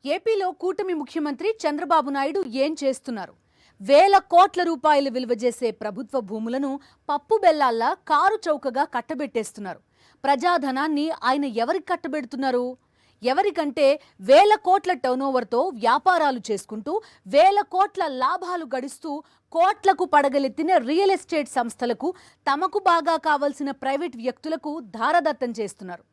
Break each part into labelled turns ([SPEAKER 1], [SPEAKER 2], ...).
[SPEAKER 1] ఏపీలో కూటమి ముఖ్యమంత్రి చంద్రబాబు నాయుడు ఏం చేస్తున్నారు? వేల కోట్ల రూపాయలు విలువ చేసే ప్రభుత్వ భూములను పప్పు బెల్లాల్లా కారు చౌకగా కట్టబెట్టేస్తున్నారు. ప్రజాధనాన్ని ఆయన ఎవరికి కట్టబెడుతున్నారు? ఎవరికంటే వేల కోట్ల టర్నోవర్తో వ్యాపారాలు చేసుకుంటూ వేల కోట్ల లాభాలు గడిస్తూ కోట్లకు పడగలెత్తిన రియల్ ఎస్టేట్ సంస్థలకు, తమకు బాగా కావలసిన ప్రైవేట్ వ్యక్తులకు ధారదత్తం చేస్తున్నారు.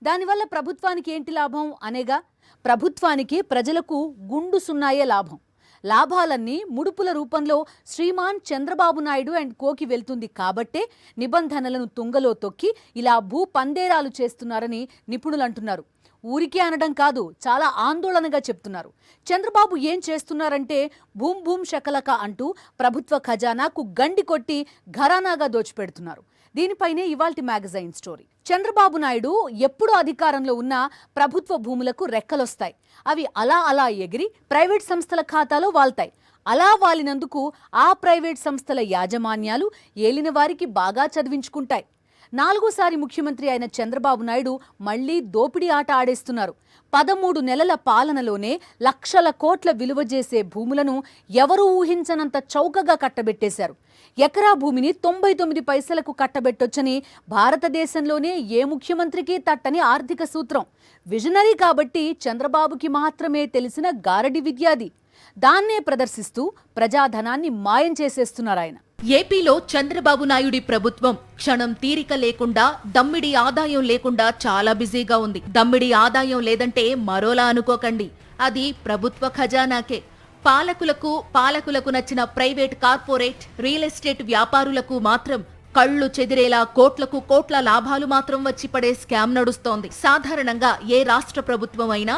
[SPEAKER 1] దానివల్ల ప్రభుత్వానికి ఏంటి లాభం అనేగా? ప్రభుత్వానికి ప్రజలకు గుండు సున్నాయే లాభం. లాభాలన్నీ ముడుపుల రూపంలో శ్రీమాన్ చంద్రబాబు నాయుడు అండ్ కోకి వెళ్తుంది కాబట్టే నిబంధనలను తుంగలో తొక్కి ఇలా భూ పందేరాలు చేస్తున్నారని నిపుణులు అంటున్నారు. ఊరికే అనడం కాదు, చాలా ఆందోళనగా చెప్తున్నారు. చంద్రబాబు ఏం చేస్తున్నారంటే భూమ్ భూమ్ శకలక అంటూ ప్రభుత్వ ఖజానాకు గండి కొట్టి ఘరానాగా దోచిపెడుతున్నారు. దీనిపైనే ఇవాల్టి మ్యాగజైన్ స్టోరీ. చంద్రబాబు నాయుడు ఎప్పుడు అధికారంలో ఉన్నా ప్రభుత్వ భూములకు రెక్కలొస్తాయి. అవి అలా అలా ఎగిరి ప్రైవేట్ సంస్థల ఖాతాలో వాల్తాయి. అలా వాలినందుకు ఆ ప్రైవేట్ సంస్థల యాజమాన్యాలు ఏలిన వారికి బాగా చదివించుకుంటాయి. 4సారి ముఖ్యమంత్రి అయిన చంద్రబాబు నాయుడు మళ్లీ దోపిడీ ఆట ఆడేస్తున్నారు. 13 నెలల పాలనలోనే లక్షల కోట్ల విలువ చేసే భూములను ఎవరూ ఊహించనంత చౌకగా కట్టబెట్టేశారు. ఎకరా భూమిని 99 పైసలకు కట్టబెట్టొచ్చని భారతదేశంలోనే ఏ ముఖ్యమంత్రికి తట్టని ఆర్థిక సూత్రం. విజనరీ కాబట్టి చంద్రబాబుకి మాత్రమే తెలిసిన గారడి విద్యాది. దాన్నే ప్రదర్శిస్తూ ప్రజాధనాన్ని మాయం చేసేస్తున్నారు ఆయన.
[SPEAKER 2] ఏపీలో చంద్రబాబు నాయుడి ప్రభుత్వం క్షణం తీరిక లేకుండా, దమ్మిడి ఆదాయం లేకుండా చాలా బిజీగా ఉంది. దమ్మిడి ఆదాయం లేదంటే మరోలా అనుకోకండి, అది ప్రభుత్వ ఖజానాకే. పాలకులకు నచ్చిన ప్రైవేట్, కార్పొరేట్, రియల్ ఎస్టేట్ వ్యాపారులకు మాత్రం కళ్ళు చెదిరేలా కోట్లకు కోట్ల లాభాలు మాత్రం వచ్చి పడే స్కామ్ నడుస్తోంది. సాధారణంగా ఏ రాష్ట్ర ప్రభుత్వం అయినా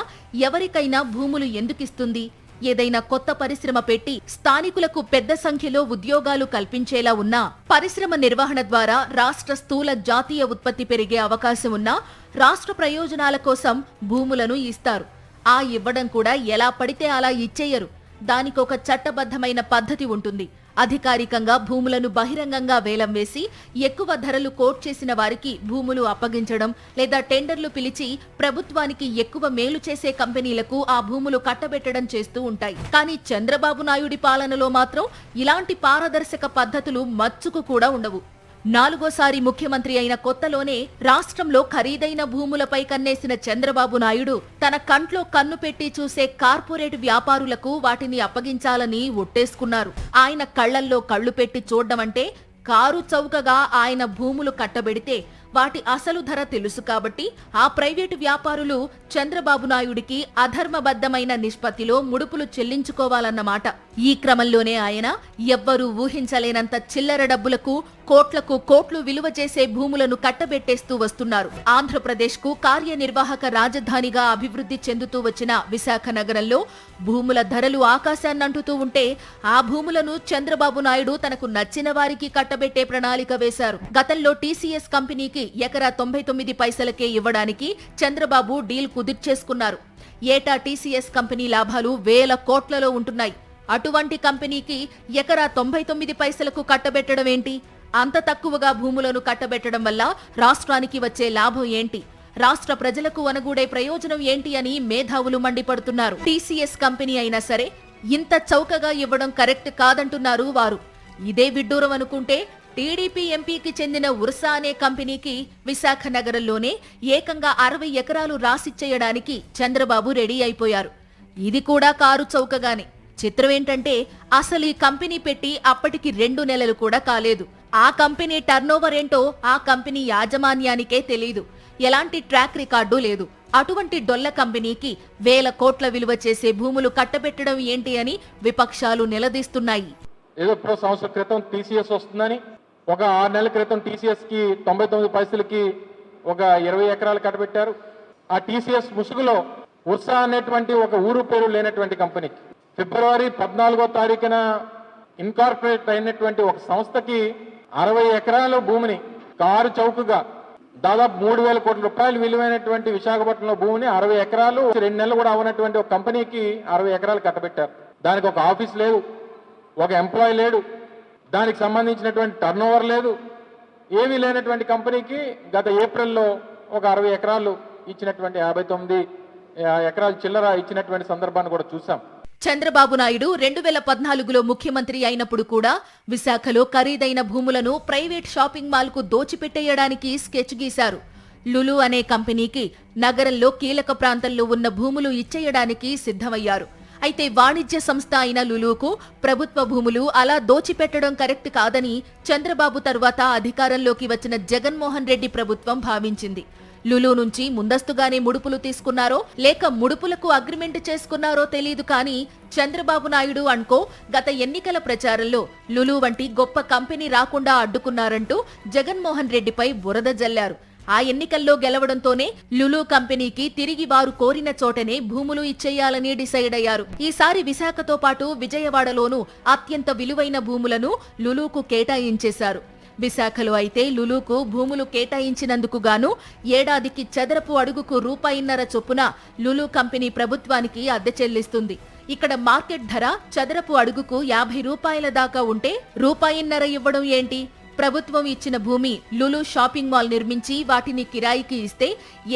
[SPEAKER 2] ఎవరికైనా భూములు ఎందుకిస్తుంది? ఏదైనా కొత్త పరిశ్రమ పెట్టి స్థానికులకు పెద్ద సంఖ్యలో ఉద్యోగాలు కల్పించేలా ఉన్నా, పరిశ్రమ నిర్వహణ ద్వారా రాష్ట్ర స్థూల జాతీయ ఉత్పత్తి పెరిగే అవకాశం ఉన్నా రాష్ట్ర ప్రయోజనాల కోసం భూములను ఇస్తారు. ఆ ఇవ్వడం కూడా ఎలా పడితే అలా ఇచ్చేయరు. దానికొక చట్టబద్ధమైన పద్ధతి ఉంటుంది. అధికారికంగా భూములను బహిరంగంగా వేలం వేసి ఎక్కువ ధరలు కోట్ చేసిన వారికి భూములు అప్పగించడం, లేదా టెండర్లు పిలిచి ప్రభుత్వానికి ఎక్కువ మేలు చేసే కంపెనీలకు ఆ భూములు కట్టబెట్టడం చేస్తూ ఉంటాయి. కానీ చంద్రబాబు నాయుడి పాలనలో మాత్రం ఇలాంటి పారదర్శక పద్ధతులు మచ్చుకు కూడా ఉండవు. 4సారి ముఖ్యమంత్రి అయిన కొత్తలోనే రాష్ట్రంలో ఖరీదైన భూములపై కన్నేసిన చంద్రబాబు నాయుడు తన కంట్లో కన్ను పెట్టి చూసే కార్పొరేట్ వ్యాపారులకు వాటిని అప్పగించాలని ఒట్టేసుకున్నారు. ఆయన కళ్లల్లో కళ్లు పెట్టి చూడ్డమంటే కారు చౌకగా ఆయన భూములు కట్టబెడితే వాటి అసలు ధర తెలుసు కాబట్టి ఆ ప్రైవేటు వ్యాపారులు చంద్రబాబు నాయుడికి అధర్మబద్ధమైన నిష్పత్తిలో ముడుపులు చెల్లించుకోవాలన్నమాట. ఈ క్రమంలోనే ఆయన ఎవ్వరూ ఊహించలేనంత చిల్లర డబ్బులకు కోట్లకు కోట్లు విలువ చేసే భూములను కట్టబెట్టేస్తూ వస్తున్నారు. ఆంధ్రప్రదేశ్ కు కార్యనిర్వాహక రాజధానిగా అభివృద్ధి చెందుతూ వచ్చిన విశాఖ నగరంలో భూముల ధరలు ఆకాశాన్నంటుతూ ఉంటే ఆ భూములను చంద్రబాబు నాయుడు తనకు నచ్చిన వారికి కట్టబెట్టే ప్రణాళిక వేశారు. గతంలో టీసీఎస్ కంపెనీకి ఎకరా 99 పైసలకే ఇవ్వడానికి చంద్రబాబు డీల్ కుదిర్చేసుకున్నారు. ఏటా టీసీఎస్ కంపెనీ లాభాలు వేల కోట్లలో ఉంటున్నాయి. అటువంటి కంపెనీకి ఎకరా 99 పైసలకు కట్టబెట్టడం ఏంటి? అంత తక్కువగా భూములను కట్టబెట్టడం వల్ల రాష్ట్రానికి వచ్చే లాభం ఏంటి? రాష్ట్ర ప్రజలకు వనగూడే ప్రయోజనం ఏంటి అని మేధావులు మండిపడుతున్నారు. టీసీఎస్ కంపెనీ అయినా సరే ఇంత చౌకగా ఇవ్వడం కరెక్ట్ కాదంటున్నారు వారు. ఇదే విడ్డూరం అనుకుంటే టీడీపీ ఎంపీకి చెందిన ఉర్సా అనే కంపెనీకి విశాఖ నగరంలోనే ఏకంగా 60 ఎకరాలు రాసిచ్చేయడానికి చంద్రబాబు రెడీ అయిపోయారు. ఇది కూడా కారు చౌకగానే. చిత్రం ఏంటంటే అసలు ఈ కంపెనీ పెట్టి అప్పటికి 2 నెలలు కూడా కాలేదు. ఆ కంపెనీ టర్నోవర్ ఏంటో ఆ కంపెనీ యాజమాన్యానికే తెలీదు. ఎలాంటి ట్రాక్ రికార్డు లేదు. అటువంటి డొల్ల కంపెనీకి వేల కోట్ల విలువ చేసే భూములు కట్టబెట్టడం ఏంటి అని విపక్షాలు నిలదీస్తున్నాయి.
[SPEAKER 3] ఏదో సంవత్సరం క్రితం టీసీఎస్ వస్తుందని, ఒక 6 నెలల క్రితం టీసీఎస్ కి 99 పైసలకి ఒక 20 ఎకరాలు కట్టబెట్టారు. ఆ టీసీఎస్ ముసుగులో ఉర్సా అనేటువంటి ఒక ఊరు పేరు లేనటువంటి కంపెనీకి ఫిబ్రవరి 14వ తారీఖున ఇన్కార్పొరేట్ అయినటువంటి ఒక సంస్థకి 60 ఎకరాల భూమిని కారు చౌకగా దాదాపు 3,000 కోట్ల రూపాయలు విలువైనటువంటి విశాఖపట్నంలో భూమిని 60 ఎకరాలు 2 నెలలు కూడా అవనటువంటి ఒక కంపెనీకి 60 ఎకరాలు కట్టబెట్టారు. దానికి ఒక ఆఫీస్ లేదు, ఒక ఎంప్లాయీ లేడు, దానికి సంబంధించినటువంటి టర్నోవర్ లేదు, ఏమీ లేనటువంటి కంపెనీకి గత ఏప్రిల్లో ఒక 60 ఎకరాలు ఇచ్చినటువంటి 59 ఎకరాల చిల్లర ఇచ్చినటువంటి సందర్భాన్ని కూడా చూసాం.
[SPEAKER 2] చంద్రబాబు నాయుడు 2014లో ముఖ్యమంత్రి అయినప్పుడు కూడా విశాఖలో ఖరీదైన భూములను ప్రైవేట్ షాపింగ్ మాల్కు దోచిపెట్టేయడానికి స్కెచ్ గీశారు. లులు అనే కంపెనీకి నగరంలో కీలక ప్రాంతంలో ఉన్న భూములు ఇచ్చేయడానికి సిద్ధమయ్యారు. అయితే వాణిజ్య సంస్థ అయిన లులుకు ప్రభుత్వ భూములు అలా దోచిపెట్టడం కరెక్ట్ కాదని చంద్రబాబు తరువాత అధికారంలోకి వచ్చిన జగన్మోహన్ రెడ్డి ప్రభుత్వం భావించింది. లులు నుంచి ముందస్తుగానే ముడుపులు తీసుకున్నారో లేక ముడుపులకు అగ్రిమెంట్ చేసుకున్నారో తెలియదు కానీ చంద్రబాబు నాయుడు అనుకో గత ఎన్నికల ప్రచారంలో లులు వంటి గొప్ప కంపెనీ రాకుండా అడ్డుకున్నారంటూ జగన్మోహన్ రెడ్డిపై బురద జల్లారు. ఆ ఎన్నికల్లో గెలవడంతోనే లులు కంపెనీకి తిరిగి వారు కోరిన చోటనే భూములు ఇచ్చేయాలని డిసైడ్ అయ్యారు. ఈసారి విశాఖతో పాటు విజయవాడలోనూ అత్యంత విలువైన భూములను లులుకు కేటాయించేశారు. విశాఖలో అయితే లులుకు భూములు కేటాయించినందుకు గాను ఏడాదికి చదరపు అడుగుకు ₹1.5 చొప్పున లులు కంపెనీ ప్రభుత్వానికి అద్దె చెల్లిస్తుంది. ఇక్కడ మార్కెట్ ధర చదరపు అడుగుకు ₹50 దాకా ఉంటే ₹1.5 ఇవ్వడం ఏంటి? ప్రభుత్వం ఇచ్చిన భూమి లులు షాపింగ్ మాల్ నిర్మించి వాటిని కిరాయికి ఇస్తే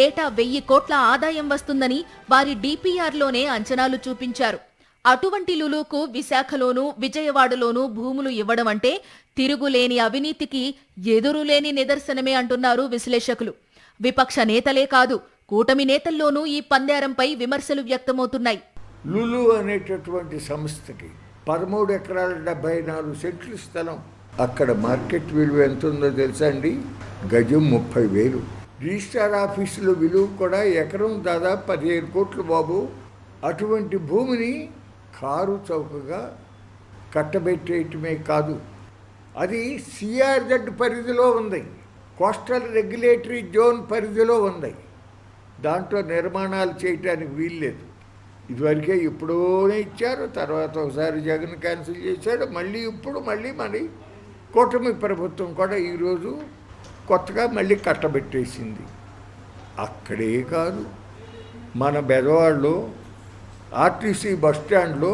[SPEAKER 2] ఏటా 1000 కోట్ల ఆదాయం వస్తుందని వారి డిపిఆర్లోనే అంచనాలు చూపించారు. అటువంటి లులుకు విశాఖలోనూ విజయవాడలోనూ భూములు ఇవ్వడం అంటే తిరుగులేని అవినీతికి ఎదురులేని నిదర్శనమే అంటున్నారు విశ్లేషకులు. విపక్ష నేతలే కాదు, కూటమి నేతల్లోనూ ఈ పందేరంపై విమర్శలు వ్యక్తమవుతున్నాయి.
[SPEAKER 4] లులు అనేటటువంటి సంస్థకి 13 ఎకరాల 74 సెంట్లు స్థలం. అక్కడ మార్కెట్ విలువ ఎంత ఉందో తెలుసా అండి? గజం 30,000. రిజిస్ట్రార్ ఆఫీసులో విలువ కూడా ఎకరం దాదాపు 15 కోట్లు బాబు. అటువంటి భూమిని కారు చౌకగా కట్టబెట్టేయటమే కాదు, అది సిఆర్జెడ్ పరిధిలో ఉంది, కోస్టల్ రెగ్యులేటరీ జోన్ పరిధిలో ఉంది. దాంట్లో నిర్మాణాలు చేయటానికి వీల్లేదు. ఇదివరకే ఎప్పుడోనే ఇచ్చారు, తర్వాత ఒకసారి జగన్ క్యాన్సిల్ చేశాడు, మళ్ళీ కూటమి ప్రభుత్వం కూడా ఈరోజు కొత్తగా మళ్ళీ కట్టబెట్టేసింది. అక్కడే కాదు, మన బెదవాడలో ఆర్టీసీ బస్టాండ్లో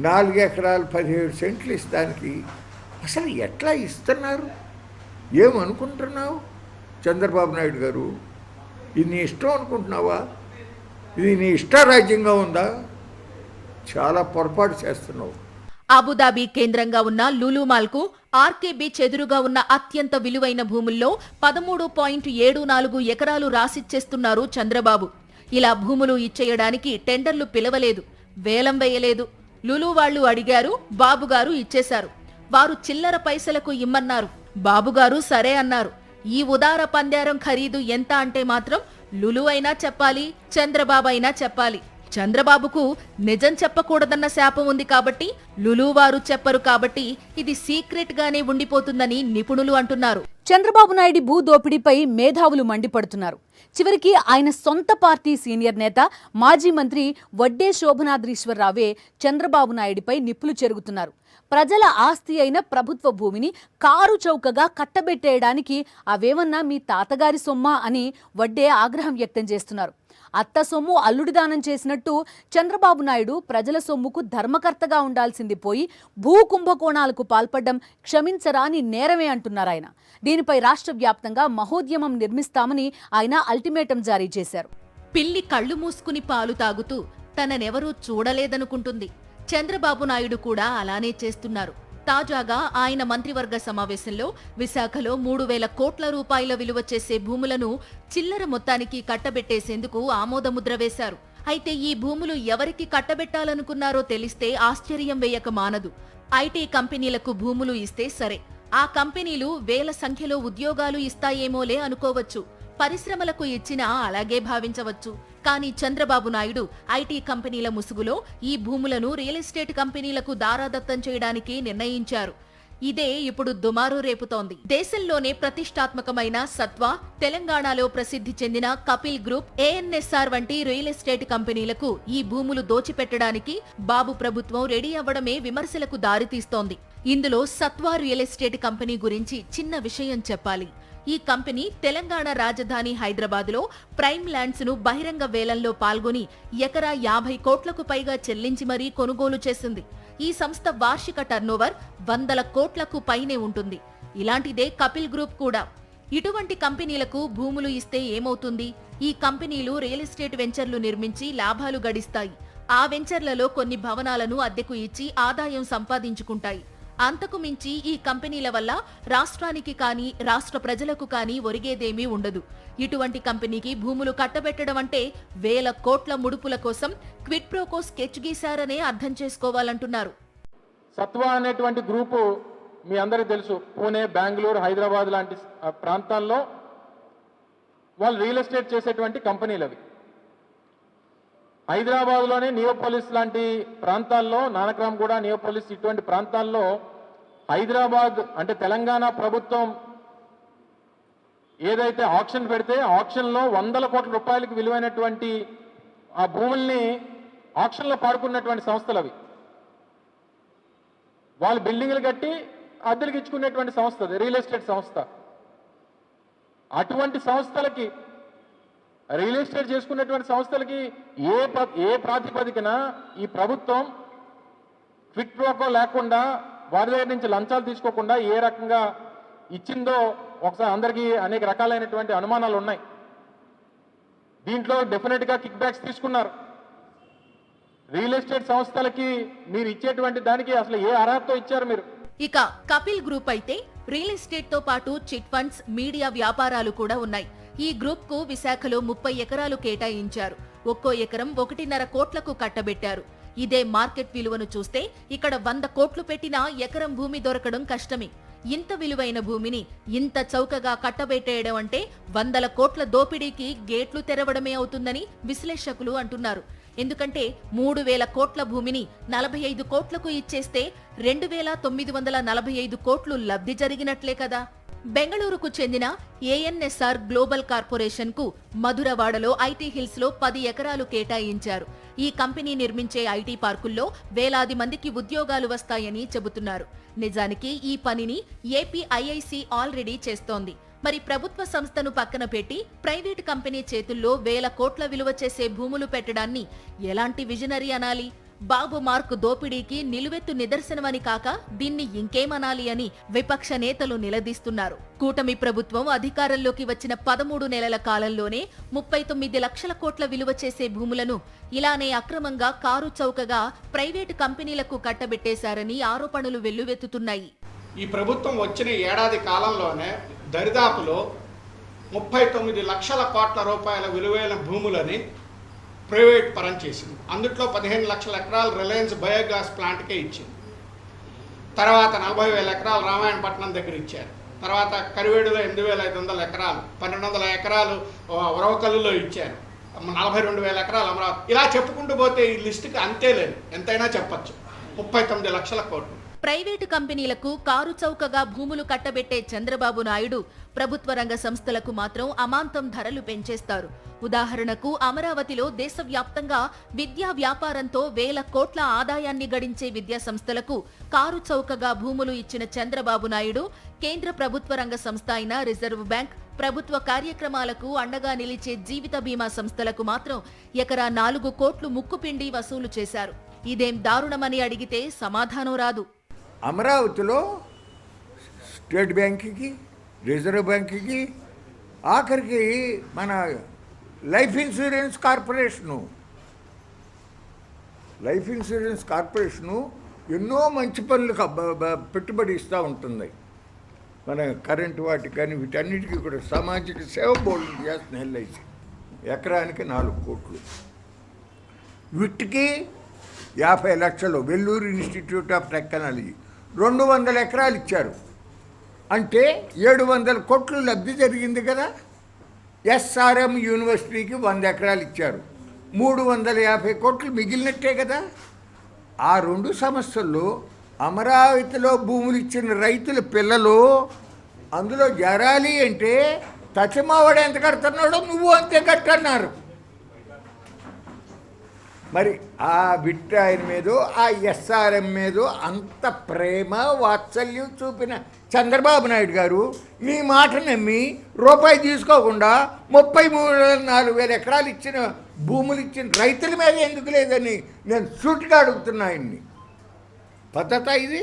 [SPEAKER 4] 4 ఎకరాలు 17 సెంట్లు ఇస్తానికి అసలు ఎట్లా ఇస్తున్నారు? ఏమనుకుంటున్నావు చంద్రబాబు నాయుడు గారు? ఇది నీ ఇష్టం అనుకుంటున్నావా? ఇది నీ ఇష్టారాజ్యంగా ఉందా? చాలా పొరపాటు చేస్తున్నావు.
[SPEAKER 2] అబుదాబి కేంద్రంగా ఉన్న లులు మాల్కు ఆర్కే బీచ్ ఎదురుగా ఉన్న అత్యంత విలువైన భూముల్లో 13.74 ఎకరాలు రాసిచ్చేస్తున్నారు చంద్రబాబు. ఇలా భూములు ఇచ్చేయడానికి టెండర్లు పిలవలేదు, వేలం వేయలేదు. లులు వాళ్లు అడిగారు, బాబుగారు ఇచ్చేశారు. వారు చిల్లర పైసలకు ఇమ్మన్నారు, బాబుగారు సరే అన్నారు. ఈ ఉదార పందేరం ఖరీదు ఎంత అంటే మాత్రం లులు అయినా చెప్పాలి, చంద్రబాబు అయినా చెప్పాలి. చంద్రబాబుకు నిజం చెప్పకూడదన్న శాపం ఉంది కాబట్టి లులు వారు చెప్పరు కాబట్టి ఇది సీక్రెట్ గానే ఉండిపోతుందని నిపుణులు అంటున్నారు.
[SPEAKER 1] చంద్రబాబు నాయుడు భూ దోపిడీపై మేధావులు మండిపడుతున్నారు. చివరికి ఆయన సొంత పార్టీ సీనియర్ నేత మాజీ మంత్రి వడ్డే శోభనాద్రీశ్వరరావే చంద్రబాబు నాయుడిపై నిప్పులు చెరుగుతున్నారు. ప్రజల ఆస్తి అయిన ప్రభుత్వ భూమిని కారు చౌకగా కట్టబెట్టేయడానికి అవేమన్నా మీ తాతగారి సొమ్మా అని వడ్డే ఆగ్రహం వ్యక్తం చేస్తున్నారు. అత్త సొమ్ము అల్లుడిదానం చేసినట్టు చంద్రబాబు నాయుడు ప్రజల సొమ్ముకు ధర్మకర్తగా ఉండాల్సింది పోయి భూ కుంభకోణాలకు పాల్పడ్డం క్షమించరాని నేరమే అంటున్నారు ఆయన. దీనిపై రాష్ట్ర వ్యాప్తంగా మహోద్యమం నిర్మిస్తామని ఆయన అల్టిమేటం జారీ చేశారు.
[SPEAKER 2] పిల్లి కళ్ళు మూసుకుని పాలు తాగుతూ తననెవరూ చూడలేదనుకుంటుంది. చంద్రబాబు నాయుడు కూడా అలానే చేస్తున్నారు. తాజాగా ఆయన మంత్రివర్గ సమావేశంలో విశాఖలో 3,000 కోట్ల రూపాయల విలువ చేసే భూములను చిల్లర మొత్తానికి కట్టబెట్టేసేందుకు ఆమోదముద్ర వేశారు. అయితే ఈ భూములు ఎవరికి కట్టబెట్టాలనుకున్నారో తెలిస్తే ఆశ్చర్యం వేయక మానదు. ఐటీ కంపెనీలకు భూములు ఇస్తే సరే, ఆ కంపెనీలు వేల సంఖ్యలో ఉద్యోగాలు ఇస్తాయేమోలే అనుకోవచ్చు. పరిశ్రమలకు ఇచ్చినా అలాగే భావించవచ్చు. కానీ చంద్రబాబు నాయుడు ఐటీ కంపెనీల ముసుగులో ఈ భూములను రియల్ ఎస్టేట్ కంపెనీలకు దారాదత్తం చేయడానికి నిర్ణయించారు. ఇదే ఇప్పుడు దుమారు రేపుతోంది. దేశంలోనే ప్రతిష్టాత్మకమైన సత్వా, తెలంగాణలో ప్రసిద్ధి చెందిన కపిల్ గ్రూప్, ఏఎన్ఎస్ఆర్ వంటి రియల్ ఎస్టేట్ కంపెనీలకు ఈ భూములు దోచిపెట్టడానికి బాబు ప్రభుత్వం రెడీ అవ్వడమే విమర్శలకు దారితీస్తోంది. ఇందులో సత్వా రియల్ ఎస్టేట్ కంపెనీ గురించి చిన్న విషయం చెప్పాలి. ఈ కంపెనీ తెలంగాణ రాజధాని హైదరాబాద్లో ప్రైమ్ ల్యాండ్స్ ను బహిరంగ వేలంలో పాల్గొని ఎకరా 50 కోట్లకు పైగా చెల్లించి మరీ కొనుగోలు చేసింది. ఈ సంస్థ వార్షిక టర్నోవర్ 100 కోట్లకు పైనే ఉంటుంది. ఇలాంటిదే కపిల్ గ్రూప్ కూడా. ఇటువంటి కంపెనీలకు భూములు ఇస్తే ఏమవుతుంది? ఈ కంపెనీలు రియల్ ఎస్టేట్ వెంచర్లు నిర్మించి లాభాలు గడిస్తాయి. ఆ వెంచర్లలో కొన్ని భవనాలను అద్దెకు ఇచ్చి ఆదాయం సంపాదించుకుంటాయి. అంతకు మించి ఈ కంపెనీల వల్ల రాష్ట్రానికి కానీ రాష్ట్ర ప్రజలకు కానీ ఒరిగేదేమీ ఉండదు. ఇటువంటి కంపెనీకి భూములు కట్టబెట్టడం అంటే వేల కోట్ల ముడుపుల కోసం క్విడ్ ప్రోకో స్కెచ్ గీశారనే అర్థం చేసుకోవాలంటున్నారు.
[SPEAKER 3] సత్వా అనేటువంటి గ్రూపు మీ అందరికీ తెలుసు. పూణే, బెంగళూరు, హైదరాబాద్ లాంటి ప్రాంతాల్లో వాళ్ళు రియల్ ఎస్టేట్ చేసేటువంటి కంపెనీలు అవి. హైదరాబాద్లోనే నియోపోలిస్ లాంటి ప్రాంతాల్లో, నానక్రామ్గూడ, నియోపోలిస్ ఇటువంటి ప్రాంతాల్లో హైదరాబాద్ అంటే తెలంగాణ ప్రభుత్వం ఏదైతే ఆక్షన్ పెడితే ఆక్షన్లో 100 కోట్ల రూపాయలకు విలువైనటువంటి ఆ భూముల్ని ఆక్షన్లో పాడుకున్నటువంటి సంస్థలు అవి. వాళ్ళు బిల్డింగ్లు కట్టి అద్దెలకు ఇచ్చుకునేటువంటి సంస్థ అది, రియల్ ఎస్టేట్ సంస్థ. అటువంటి సంస్థలకి, రియల్ ఎస్టేట్ చేసుకునేటువంటి సంస్థలకి ఏ ప్రాతిపదికన ఈ ప్రభుత్వం క్విడ్ ప్రోకో లేకుండా, వారి దగ్గర నుంచి లంచాలు తీసుకోకుండా ఏ రకంగా ఇచ్చిందో ఒకసారి అందరికీ అనేక రకాలైనటువంటి అనుమానాలు ఉన్నాయి. దీంట్లో డెఫినెట్గా కిక్ బ్యాక్స్ తీసుకున్నారు. రియల్ ఎస్టేట్ సంస్థలకి మీరు ఇచ్చేటువంటి దానికి అసలు ఏ అర్హతతో ఇచ్చారు మీరు?
[SPEAKER 2] ఇక కపిల్ గ్రూప్ అయితే రియల్ ఎస్టేట్ తో పాటు చిట్ ఫండ్స్, మీడియా వ్యాపారాలు కూడా ఉన్నాయి. ఈ గ్రూప్ కు విశాఖలో 30 ఎకరాలు కేటాయించారు. ఒక్కో ఎకరం 1.5 కోట్లకు కట్టబెట్టారు. ఇదే మార్కెట్ విలువను చూస్తే ఇక్కడ 100 కోట్లు పెట్టినా ఎకరం భూమి దొరకడం కష్టమే. ఇంత విలువైన భూమిని ఇంత చౌకగా కట్టబెట్టేయడం అంటే 100 కోట్ల దోపిడీకి గేట్లు తెరవడమే అవుతుందని విశ్లేషకులు అంటున్నారు. ఎందుకంటే 3000 కోట్ల భూమిని 45 కోట్లకు ఇచ్చేస్తే 2945 కోట్లు లబ్ధి జరిగినట్లే కదా. బెంగళూరుకు చెందిన ఏఎన్ఎస్ఆర్ గ్లోబల్ కార్పొరేషన్ కు మధురవాడలో ఐటీ హిల్స్ లో 10 ఎకరాలు కేటాయించారు. ఈ కంపెనీ నిర్మించే ఐటీ పార్కుల్లో వేలాది మందికి ఉద్యోగాలు వస్తాయని చెబుతున్నారు. నిజానికి ఈ పనిని ఏపీఐఐసి ఆల్రెడీ చేస్తోంది. మరి ప్రభుత్వ సంస్థను పక్కన పెట్టి ప్రైవేట్ కంపెనీ చేతుల్లో వేల కోట్ల విలువ చేసే భూములు పెట్టడాన్ని ఎలాంటి విజనరీ అనాలి? బాబు మార్క్ దోపిడీకి నిలువెత్తు నిదర్శనమని కాక దీన్ని ఇంకేమనాలి అని విపక్ష నేతలు నిలదీస్తున్నారు. కూటమి ప్రభుత్వం అధికారంలోకి వచ్చిన 13 నెలల కాలంలోనే 39 లక్షల కోట్ల విలువ చేసే భూములను ఇలానే అక్రమంగా కారు చౌకగా ప్రైవేటు కంపెనీలకు కట్టబెట్టేశారని ఆరోపణలు వెల్లువెత్తుతున్నాయి.
[SPEAKER 5] ఈ ప్రభుత్వం వచ్చిన ఏడాది కాలంలోనే దరిదాపులో 39 లక్షల కోట్ల రూపాయల విలువైన భూములని ప్రైవేట్ పరం చేసింది. అందుట్లో 15 లక్షల ఎకరాలు రిలయన్స్ బయోగ్యాస్ ప్లాంట్కే ఇచ్చింది. తర్వాత 40,000 ఎకరాలు రామాయణపట్నం దగ్గర ఇచ్చారు. తర్వాత కరివేడులో 8,500 ఎకరాలు, 1,200 ఎకరాలు ఉరవకల్లులో ఇచ్చారు, 42,000 ఎకరాలు అమరావతి. ఇలా చెప్పుకుంటూ పోతే ఈ లిస్టుకి అంతే లేదు, ఎంతైనా చెప్పచ్చు. 39 లక్షల కోట్లు.
[SPEAKER 2] ప్రైవేటు కంపెనీలకు కారు చౌకగా భూములు కట్టబెట్టే చంద్రబాబు నాయుడు ప్రభుత్వ రంగ సంస్థలకు మాత్రం అమాంతం ధరలు పెంచేస్తారు. ఉదాహరణకు అమరావతిలో దేశవ్యాప్తంగా విద్యా వ్యాపారంతో వేల కోట్ల ఆదాయాన్ని గడించే విద్యా సంస్థలకు కారు చౌకగా భూములు ఇచ్చిన చంద్రబాబు నాయుడు కేంద్ర ప్రభుత్వ రంగ సంస్థ అయిన రిజర్వ్ బ్యాంక్, ప్రభుత్వ కార్యక్రమాలకు అండగా నిలిచే జీవిత బీమా సంస్థలకు మాత్రం ఎకరా 4 కోట్లు ముక్కుపిండి వసూలు చేశారు. ఇదేం దారుణమని అడిగితే సమాధానం రాదు.
[SPEAKER 4] అమరావతిలో స్టేట్ బ్యాంకుకి, రిజర్వ్ బ్యాంకుకి, ఆఖరికి మన లైఫ్ ఇన్సూరెన్స్ కార్పొరేషను ఎన్నో మంచి పనులకు పెట్టుబడి ఇస్తూ ఉంటుంది. మన కరెంటు వాటికి కానీ వీటన్నిటికీ కూడా సామాజిక సేవ బోర్డు చేస్తున్న ఎల్ఐసి ఎకరానికి 4 కోట్లు. వీటికి 50 లక్షలు. వెల్లూరు ఇన్స్టిట్యూట్ ఆఫ్ టెక్నాలజీ 200 ఎకరాలు ఇచ్చారు. అంటే 700 కోట్లు లబ్ధి జరిగింది కదా. ఎస్ఆర్ఎం యూనివర్సిటీకి 100 ఎకరాలు ఇచ్చారు, 350 కోట్లు మిగిలినట్టే కదా. ఆ 2 సంవత్సరాల్లో అమరావతిలో భూములు ఇచ్చిన రైతుల పిల్లలు అందులో జరాలి అంటే తచమావాడు ఎంత కడుతున్నాడో నువ్వు అంతే కట్టన్నారు. మరి ఆ బిట్ట ఆయన మీదో ఆ ఎస్ఆర్ఎం మీదో అంత ప్రేమ వాత్సల్యం చూపిన చంద్రబాబు నాయుడు గారు నీ మాట నమ్మి రూపాయి తీసుకోకుండా 33,400 ఎకరాలు ఇచ్చిన భూములు ఇచ్చిన రైతుల మీద ఎందుకు లేదని నేను సూటిగా అడుగుతున్నా. ఆయన్ని పద్ధత ఇది.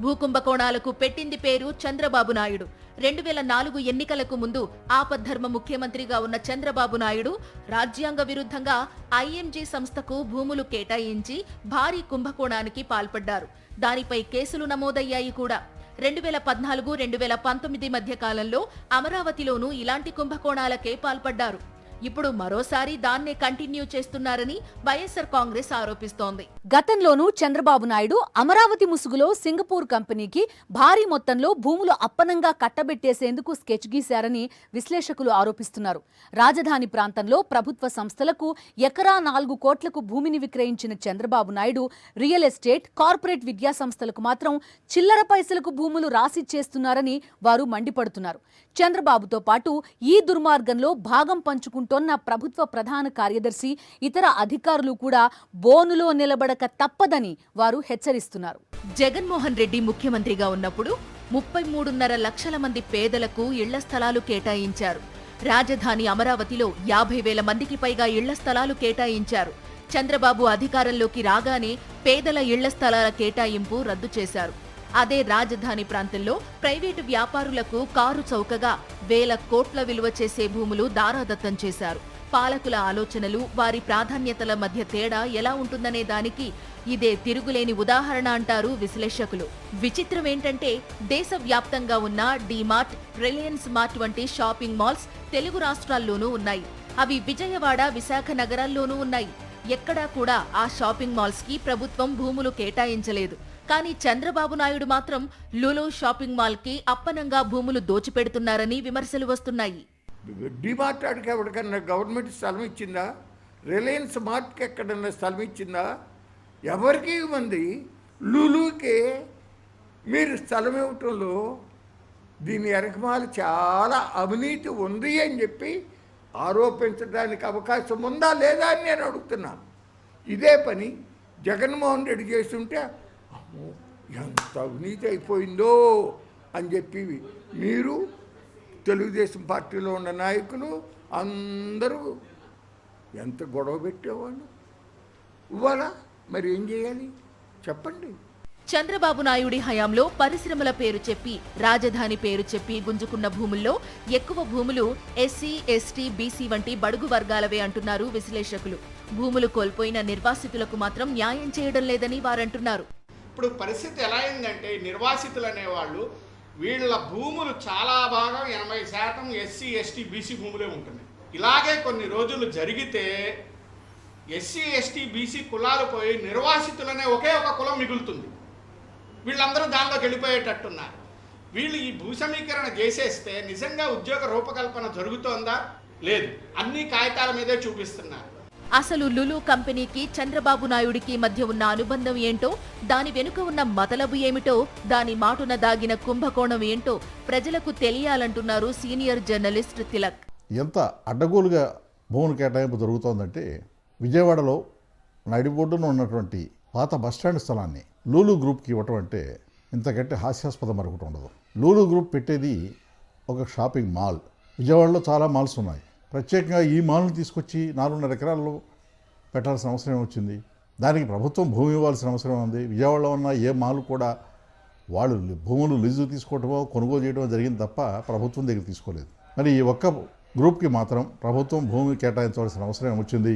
[SPEAKER 2] భూకుంభకోణాలకు పెట్టింది పేరు చంద్రబాబు నాయుడు. 2004 ఎన్నికలకు ముందు ఆపద్ధర్మ ముఖ్యమంత్రిగా ఉన్న చంద్రబాబు నాయుడు రాజ్యాంగ విరుద్ధంగా ఐఎంజీ సంస్థకు భూములు కేటాయించి భారీ కుంభకోణానికి పాల్పడ్డారు. దానిపై కేసులు నమోదయ్యాయి కూడా. 2014-2019 మధ్య కాలంలో అమరావతిలోనూ ఇలాంటి కుంభకోణాలకే పాల్పడ్డారు. ఇప్పుడు మరోసారి దాన్నే కంటిన్యూ చేస్తున్నారని వైఎస్ఆర్ కాంగ్రెస్ ఆరోపిస్తోంది.
[SPEAKER 1] గతంలోనూ చంద్రబాబు నాయుడు అమరావతి ముసుగులో సింగపూర్ కంపెనీకి భారీ మొత్తంలో భూములు అప్పనంగా కట్టబెట్టేసేందుకు స్కెచ్ గీశారని విశ్లేషకులు ఆరోపిస్తున్నారు. రాజధాని ప్రాంతంలో ప్రభుత్వ సంస్థలకు ఎకరా 4 కోట్లకు భూమిని విక్రయించిన Chandrababu Naidu real estate, corporate విద్యా సంస్థలకు మాత్రం చిల్లర పైసలకు భూములు రాసిచ్చేస్తున్నారని వారు మండిపడుతున్నారు. చంద్రబాబుతో పాటు ఈ దుర్మార్గంలో భాగం పంచుకుంటున్న ప్రభుత్వ ప్రధాన కార్యదర్శి, ఇతర అధికారులు కూడా బోనులో నిలబడక తప్పదని వారు హెచ్చరిస్తున్నారు.
[SPEAKER 2] జగన్మోహన్ రెడ్డి ముఖ్యమంత్రిగా ఉన్నప్పుడు 33.5 లక్షల మంది పేదలకు ఇళ్ల స్థలాలు కేటాయించారు. రాజధాని అమరావతిలో 50,000 మందికి పైగా ఇళ్ల స్థలాలు కేటాయించారు. చంద్రబాబు అధికారంలోకి రాగానే పేదల ఇళ్ల స్థలాల కేటాయింపు రద్దు చేశారు. అదే రాజధాని ప్రాంతంలో ప్రైవేటు వ్యాపారులకు కారు చౌకగా 1,000 కోట్ల విలువ చేసే భూములు దారాదత్తం చేశారు. పాలకుల ఆలోచనలు, వారి ప్రాధాన్యతల మధ్య తేడా ఎలా ఉంటుందనే దానికి ఇదే తిరుగులేని ఉదాహరణ అంటారు విశ్లేషకులు. విచిత్రం ఏంటంటే దేశవ్యాప్తంగా ఉన్న డీమార్ట్, రిలయన్స్ మార్ట్ వంటి షాపింగ్ మాల్స్ తెలుగు రాష్ట్రాల్లోనూ ఉన్నాయి. అవి విజయవాడ, విశాఖ నగరాల్లోనూ ఉన్నాయి. ఎక్కడా కూడా ఆ షాపింగ్ మాల్స్ కి ప్రభుత్వం భూములు కేటాయించలేదు. కానీ చంద్రబాబు నాయుడు మాత్రం లులు షాపింగ్ మాల్ కి అప్పనంగా భూములు దోచిపెడుతున్నారని విమర్శలు వస్తున్నాయి.
[SPEAKER 4] డిమార్ట్కి ఎవరికన్నా గవర్నమెంట్ స్థలం ఇచ్చిందా? రిలయన్స్ మార్ట్కి ఎక్కడన్నా స్థలం ఇచ్చిందా? ఎవరికి ఇవ్వండి. లులుకే మీరు స్థలం ఇవ్వటంలో దీని వెనకమాల చాలా అవినీతి ఉంది అని చెప్పి ఆరోపించడానికి అవకాశం ఉందా లేదా అని నేను అడుగుతున్నాను. ఇదే పని జగన్మోహన్ రెడ్డి చేస్తుంటే ఎంత అవినీతి అయిపోయిందో అని చెప్పి మీరు, తెలుగుదేశం పార్టీలో ఉన్న నాయకులు అందరూ ఎంత గొడవ పెట్టేవాళ్ళు. ఇవాళ మరి ఏం చేయాలి చెప్పండి.
[SPEAKER 2] చంద్రబాబు నాయుడి హయాంలో పరిశ్రమల పేరు చెప్పి, రాజధాని పేరు చెప్పి గుంజుకున్న భూముల్లో ఎక్కువ భూములు ఎస్సీ, ఎస్టీ, బీసీ వంటి బడుగు వర్గాలవే అంటున్నారు విశ్లేషకులు. భూములు కోల్పోయిన నిర్వాసితులకు మాత్రం న్యాయం చేయడం లేదని వారంటున్నారు.
[SPEAKER 5] ఇప్పుడు పరిస్థితి ఎలా అయిందంటే నిర్వాసితులు అనేవాళ్ళు వీళ్ళ భూములు చాలా భాగం 80% ఎస్సీ, ఎస్టీ, బీసీ భూములే ఉంటుంది. ఇలాగే కొన్ని రోజులు జరిగితే ఎస్సీ, ఎస్టీ, బీసీ కులాలు పోయి నిర్వాసితులనే ఒకే ఒక కులం మిగులుతుంది. వీళ్ళందరూ దానిలోకి వెళ్ళిపోయేటట్టున్నారు. వీళ్ళు ఈ భూ సమీకరణ చేసేస్తే నిజంగా ఉద్యోగ రూపకల్పన జరుగుతోందా? లేదు. అన్ని కాగితాల మీదే చూపిస్తున్నారు.
[SPEAKER 2] అసలు లులు కంపెనీకి చంద్రబాబు నాయుడికి మధ్య ఉన్న అనుబంధం ఏంటో, దాని వెనుక ఉన్న మతలబు ఏమిటో, దాని మాటున దాగిన కుంభకోణం ఏంటో ప్రజలకు తెలియాలంటున్నారు సీనియర్ జర్నలిస్ట్ తిలక్.
[SPEAKER 6] ఎంత అడ్డగోలుగా భూముల కేటాయింపు జరుగుతోందంటే, విజయవాడలో నడిబొడ్డున ఉన్నటువంటి పాత బస్టాండ్ స్థలాన్ని లూలు గ్రూప్కి ఇవ్వటం అంటే ఇంతకంటే హాస్యాస్పదం మరొకటి ఉండదు. లూలు గ్రూప్ పెట్టేది ఒక షాపింగ్ మాల్. విజయవాడలో చాలా మాల్స్ ఉన్నాయి. ప్రత్యేకంగా ఈ మాల్ను తీసుకొచ్చి 4.5 ఎకరాల్లో పెట్టాల్సిన అవసరం వచ్చింది. దానికి ప్రభుత్వం భూమి ఇవ్వాల్సిన అవసరం ఉంది. విజయవాడలో ఉన్న ఏ మాల్ కూడా వాళ్ళు భూములు లీజు తీసుకోవటమో కొనుగోలు చేయడమో జరిగింది తప్ప ప్రభుత్వం దగ్గర తీసుకోలేదు. మరి ఈ ఒక్క గ్రూప్కి మాత్రం ప్రభుత్వం భూమి కేటాయించవలసిన అవసరం వచ్చింది.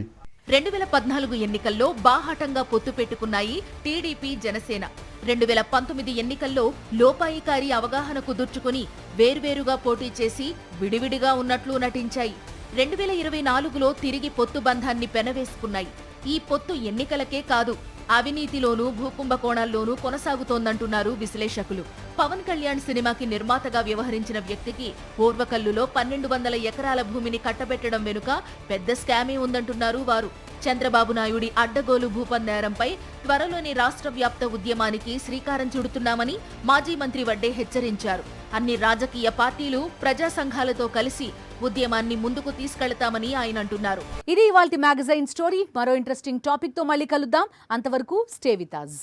[SPEAKER 2] 2014 ఎన్నికల్లో బాహాటంగా పొత్తు పెట్టుకున్నాయి టీడీపీ, జనసేన. 2019 ఎన్నికల్లో లోపాయికారి అవగాహన కుదుర్చుకుని వేర్వేరుగా పోటీ చేసి విడివిడిగా ఉన్నట్లు నటించాయి. 2024లో తిరిగి పొత్తు బంధాన్ని పెనవేసుకున్నాయి. ఈ పొత్తు ఎన్నికలకే కాదు, అవినీతిలోనూ భూకుంభకోణాల్లోనూ కొనసాగుతోందంటున్నారు విశ్లేషకులు. పవన్ కళ్యాణ్ సినిమాకి నిర్మాతగా వ్యవహరించిన వ్యక్తికి పూర్వకల్లులో 1200 ఎకరాల భూమిని కట్టబెట్టడం వెనుక పెద్ద స్కామే ఉందంటున్నారు వారు. చంద్రబాబు నాయుడి అడ్డగోలు భూపందేరంపై త్వరలోని రాష్ట్ర వ్యాప్త ఉద్యమానికి శ్రీకారం చుడుతున్నామని మాజీ మంత్రి వడ్డే హెచ్చరించారు. అన్ని రాజకీయ పార్టీలు, ప్రజా సంఘాలతో కలిసి ఉద్యమాన్ని ముందుకు తీసుకెళ్తామని ఆయన అంటున్నారు.
[SPEAKER 1] ఇది ఇవాల్టి మ్యాగజైన్ స్టోరీ. మరో ఇంట్రెస్టింగ్ టాపిక్ తో మళ్ళీ కలుద్దాం. అంతవరకు స్టే విత్ us.